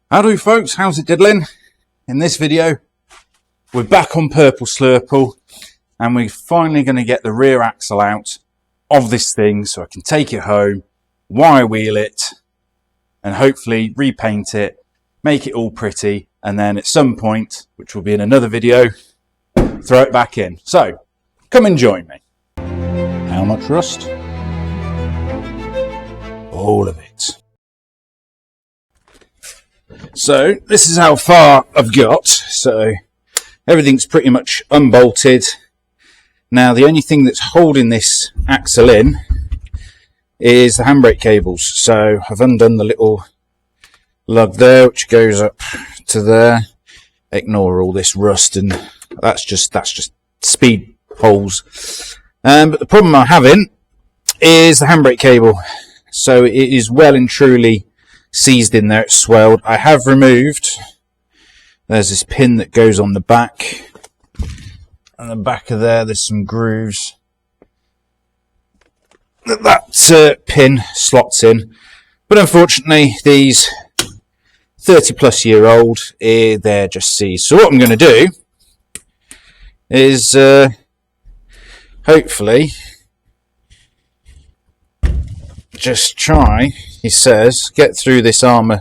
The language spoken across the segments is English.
Howdy folks, how's it diddling? In this video, we're back on purple Slurple and we're finally going to get the rear axle out of this thing so I can take it home, wire wheel it and hopefully repaint it, make it all pretty, and then at some point, which will be in another video, throw it back in. So, come and join me. How much rust? All of it. So this is how far I've got. So everything's pretty much unbolted. Now the only thing that's holding this axle in is the handbrake cables. So I've undone the little lug there which goes up to there. Ignore all this rust, and that's just speed holes. But the problem I'm having is the handbrake cable. So it is well and truly seized in there, it's swelled. I have removed, there's this pin that goes on the back, and the back of there's some grooves that pin slots in, but unfortunately these 30-plus-year-old, they're just seized. So what I'm going to do is hopefully just try, he says, get through this armour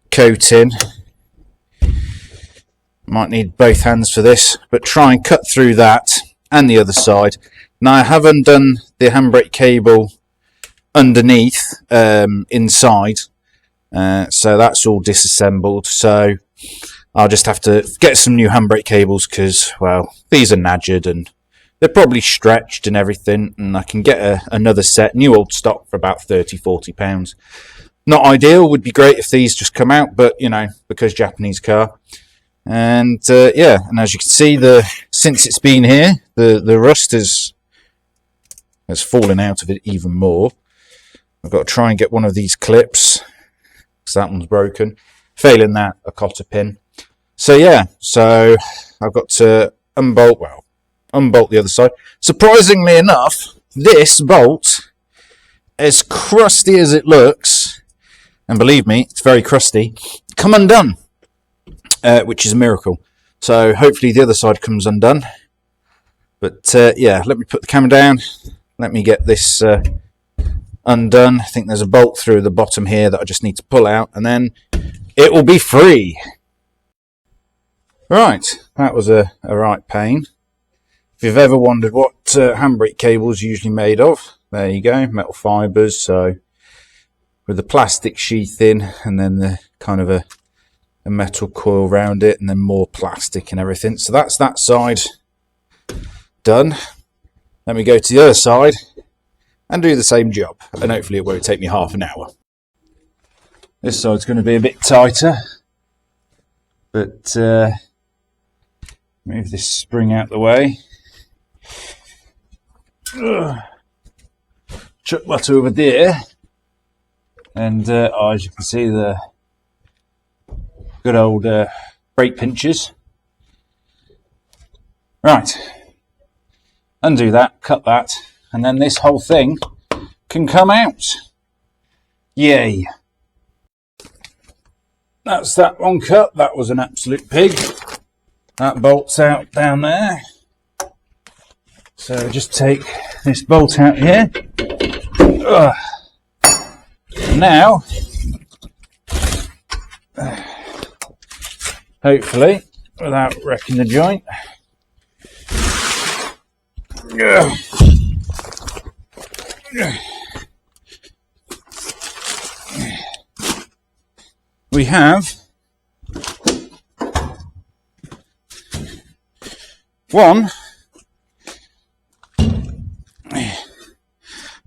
coating. Might need both hands for this, but try and cut through that and the other side. Now I have undone the handbrake cable underneath, inside, so that's all disassembled. So I'll just have to get some new handbrake cables because, well, these are knaggered and they're probably stretched and everything, and I can get another set, new old stock, for about £30–40. Not ideal, would be great if these just come out, but, you know, because Japanese car. And, yeah, and as you can see, since it's been here, the rust has fallen out of it even more. I've got to try and get one of these clips, because that one's broken. Failing that, a cotter pin. So, yeah, so I've got to unbolt the other side. Surprisingly enough, this bolt, as crusty as it looks, and believe me, it's very crusty, come undone, which is a miracle. So hopefully the other side comes undone. But yeah, let me put the camera down. Let me get this undone. I think there's a bolt through the bottom here that I just need to pull out, and then it will be free. Right, that was a right pain. If you've ever wondered what handbrake cable is usually made of, there you go, metal fibres, so with the plastic sheath in and then the kind of a metal coil around it and then more plastic and everything. So that's that side done. Let me go to the other side and do the same job, and hopefully it won't take me half an hour. This side's going to be a bit tighter, but move this spring out the way. Chuck that over there, and as you can see, the good old brake pinchers. Right, undo that, cut that, and then this whole thing can come out. Yay! That's that one cut. That was an absolute pig. That bolts out down there. So just take this bolt out here. Now, hopefully, without wrecking the joint, we have one.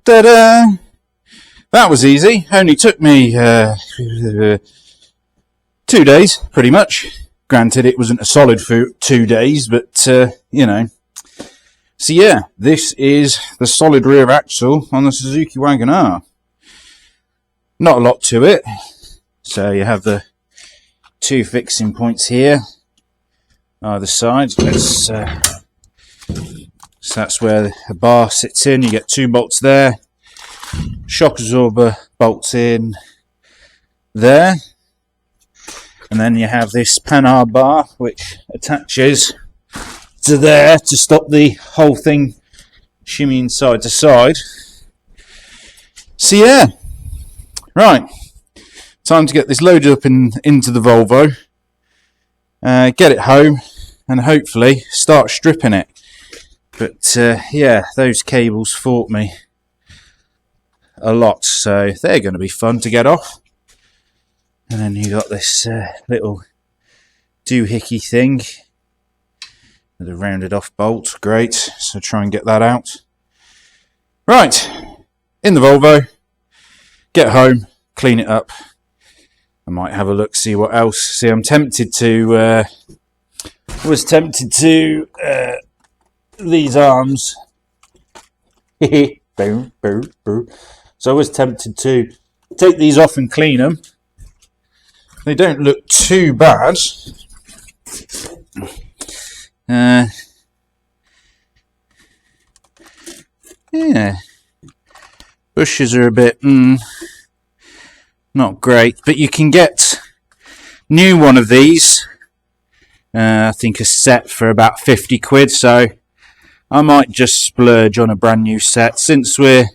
Ta-da! That was easy. Only took me 2 days, pretty much. Granted, it wasn't a solid 2 days, but, you know. So, yeah, this is the solid rear axle on the Suzuki Wagon R. Not a lot to it. So, you have the 2 fixing points here, either side. So that's where the bar sits in. You get 2 bolts there. Shock absorber bolts in there. And then you have this panhard bar which attaches to there to stop the whole thing shimmying side to side. So yeah, right, time to get this loaded up into the Volvo, get it home and hopefully start stripping it. But yeah, those cables fought me a lot, so they're going to be fun to get off. And then you got this little doohickey thing with a rounded off bolt. Great, so try and get that out. Right, in the Volvo, get home, clean it up. I might have a look, see what else. See, I'm tempted to these arms. Boom, boom, boom. So I was tempted to take these off and clean them. They don't look too bad. Yeah, bushes are a bit not great, but you can get new one of these. I think a set for about 50 quid, so I might just splurge on a brand new set since we're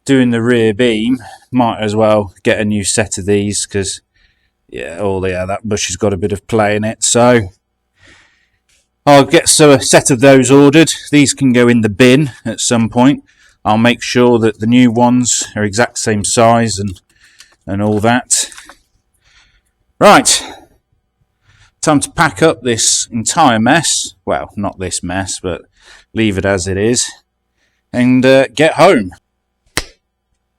doing the rear beam. Might as well get a new set of these because that bush has got a bit of play in it. So I'll get a set of those ordered. These can go in the bin at some point. I'll make sure that the new ones are exact same size and all that. Right, time to pack up this entire mess. Well, not this mess, but leave it as it is and get home.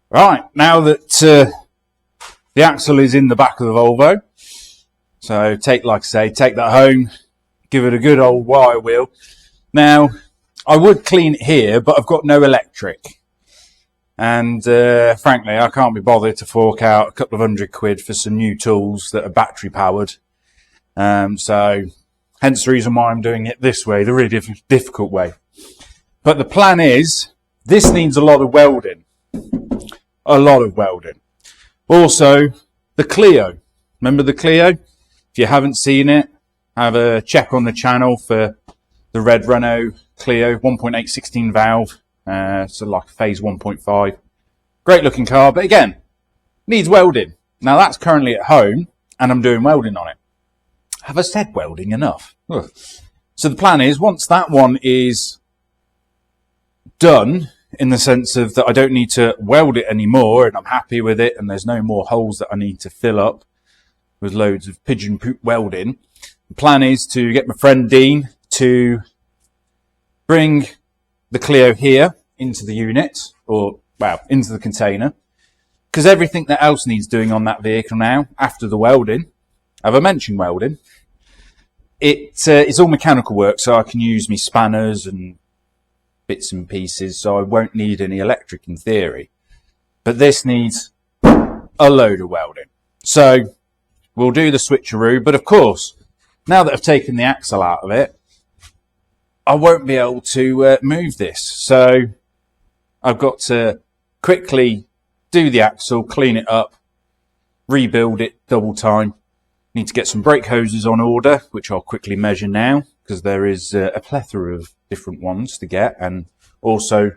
Right, now that the axle is in the back of the Volvo, so take that home, give it a good old wire wheel. Now, I would clean it here, but I've got no electric. And frankly, I can't be bothered to fork out a couple of £100 for some new tools that are battery powered. So, hence the reason why I'm doing it this way, the really difficult way. But the plan is, this needs a lot of welding. A lot of welding. Also, the Clio. Remember the Clio? If you haven't seen it, have a check on the channel for the red Renault Clio 1.8 16 valve. So like a phase 1.5. Great looking car, but again, needs welding. Now that's currently at home and I'm doing welding on it. Have I said welding enough? Ugh. So the plan is, once that one is done, in the sense of that I don't need to weld it anymore and I'm happy with it and there's no more holes that I need to fill up with loads of pigeon poop welding. The plan is to get my friend Dean to bring the Clio here into the unit, or well, into the container, because everything that else needs doing on that vehicle now, after the welding, have I mentioned welding? It's all mechanical work, so I can use me spanners and bits and pieces, so I won't need any electric in theory. But this needs a load of welding. So we'll do the switcheroo, but of course, now that I've taken the axle out of it, I won't be able to move this. So I've got to quickly do the axle, clean it up, rebuild it double time. Need to get some brake hoses on order, which I'll quickly measure now, because there is a plethora of different ones to get, and also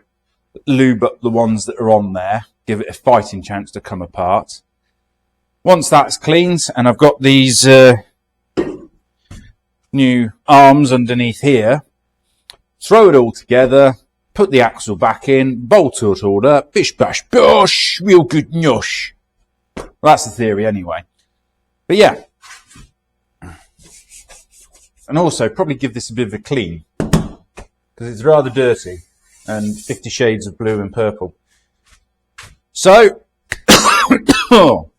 lube up the ones that are on there, give it a fighting chance to come apart. Once that's cleaned and I've got these new arms underneath here, throw it all together, put the axle back in, bolt it all up, bish bash bosh, real good nosh. Well, that's the theory anyway. But yeah. And also probably give this a bit of a clean, because it's rather dirty and 50 shades of blue and purple. So, oh,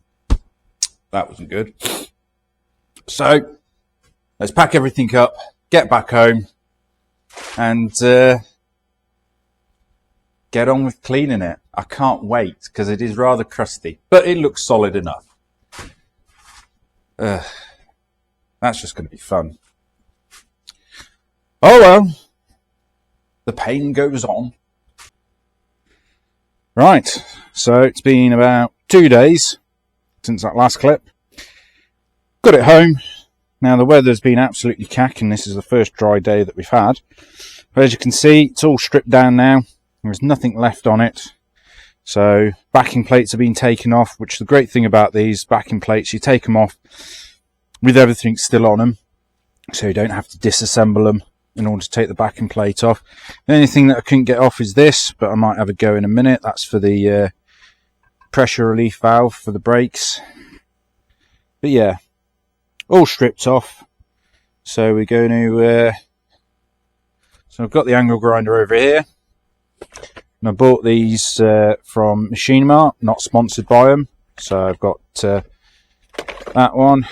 that wasn't good. So, let's pack everything up, get back home, and get on with cleaning it. I can't wait, because it is rather crusty, but it looks solid enough. That's just going to be fun. Oh well, the pain goes on. Right, so it's been about 2 days since that last clip. Got it home. Now the weather's been absolutely cacking. This is the first dry day that we've had. But as you can see, it's all stripped down now. There's nothing left on it. So backing plates have been taken off, which the great thing about these backing plates, you take them off with everything still on them. So you don't have to disassemble them in order to take the backing plate off. The only thing that I couldn't get off is this, but I might have a go in a minute. That's for the pressure relief valve for the brakes. But yeah, all stripped off. So we're going to... so I've got the angle grinder over here. And I bought these from Machine Mart, not sponsored by them. So I've got that one.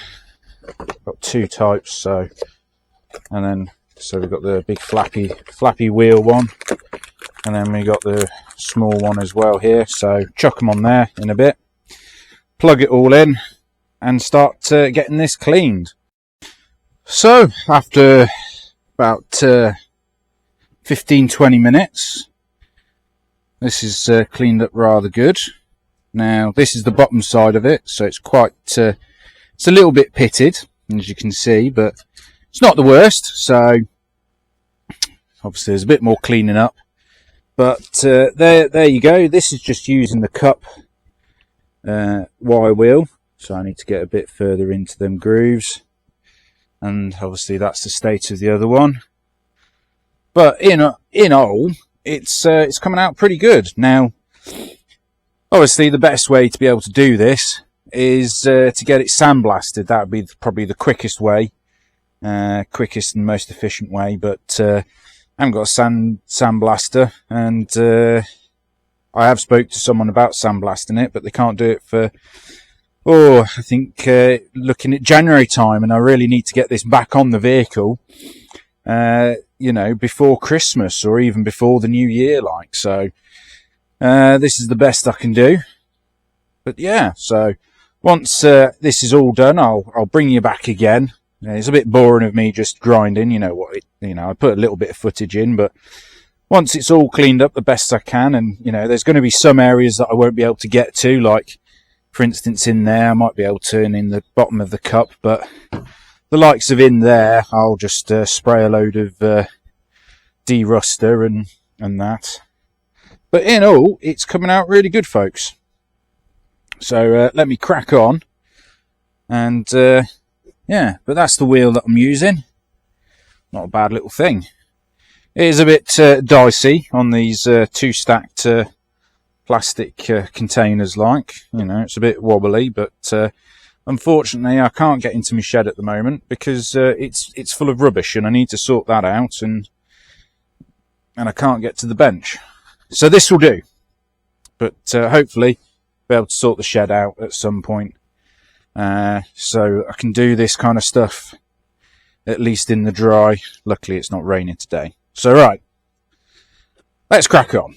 Got two types, so... And then... So we've got the big flappy wheel one, and then we got the small one as well here. So chuck them on there in a bit, plug it all in, and start getting this cleaned. So after about 15-20 minutes, this is cleaned up rather good. Now this is the bottom side of it, so it's quite it's a little bit pitted, as you can see, but it's not the worst. So obviously there's a bit more cleaning up, but there you go. This is just using the cup wire wheel, so I need to get a bit further into them grooves, and obviously that's the state of the other one. But in all, it's coming out pretty good. Now obviously the best way to be able to do this is to get it sandblasted. That would be probably the quickest way. Quickest and most efficient way, but I haven't got a sandblaster, and I have spoke to someone about sandblasting it, but they can't do it for, I think looking at January time, and I really need to get this back on the vehicle, you know, before Christmas or even before the new year, like. So this is the best I can do. But yeah, so once this is all done, I'll bring you back again. It's a bit boring of me just grinding, you know what, I put a little bit of footage in, but once it's all cleaned up the best I can, and, you know, there's going to be some areas that I won't be able to get to, like, for instance, in there, I might be able to, and in the bottom of the cup, but the likes of in there, I'll just spray a load of de-ruster and that. But in all, it's coming out really good, folks. So let me crack on, and... yeah, but that's the wheel that I'm using. Not a bad little thing. It is a bit dicey on these two stacked plastic containers, like. You know, it's a bit wobbly, but unfortunately I can't get into my shed at the moment because it's full of rubbish, and I need to sort that out, and I can't get to the bench. So this will do. But hopefully be able to sort the shed out at some point. So I can do this kind of stuff at least in the dry. Luckily it's not raining today. So right, let's crack on.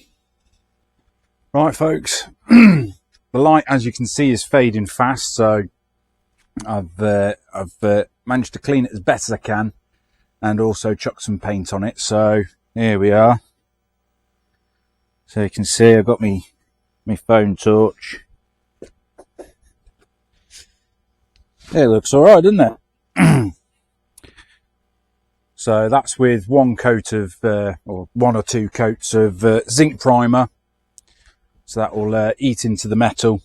Right, folks, the light, as you can see, is fading fast, so I've managed to clean it as best as I can and also chuck some paint on it. So here we are. So you can see I've got my phone torch. It looks alright, doesn't it? So that's with one coat of, or one or two coats of zinc primer. So that will eat into the metal.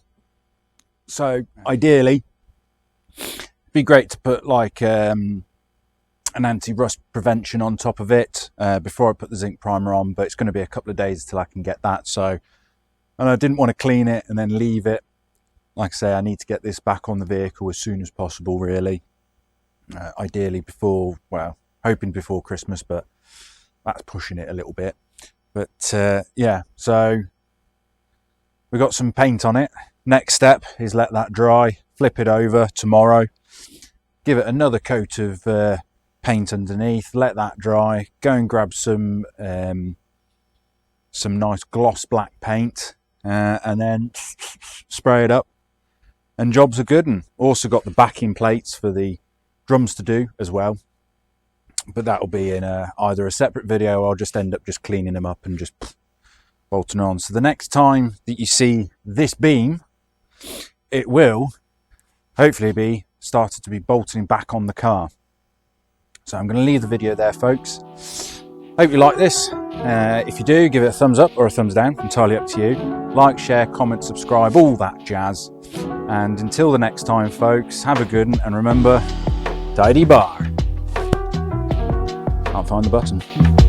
So ideally, it'd be great to put like an anti-rust prevention on top of it before I put the zinc primer on, but it's going to be a couple of days till I can get that. So, and I didn't want to clean it and then leave it. Like I say, I need to get this back on the vehicle as soon as possible, really. Ideally before, well, hoping before Christmas, but that's pushing it a little bit. But yeah, so we got some paint on it. Next step is let that dry, flip it over tomorrow, give it another coat of paint underneath, let that dry, go and grab some nice gloss black paint, and then spray it up. And jobs are good. And also got the backing plates for the drums to do as well, but that'll be in either a separate video or I'll just end up just cleaning them up and just bolting on. So the next time that you see this beam, it will hopefully be started to be bolting back on the car. So I'm going to leave the video there, folks. Hope you like this. If you do, give it a thumbs up or a thumbs down, entirely up to you. Like, share, comment, subscribe, all that jazz. And until the next time, folks, have a good one, and remember, tidy bar. Can't find the button.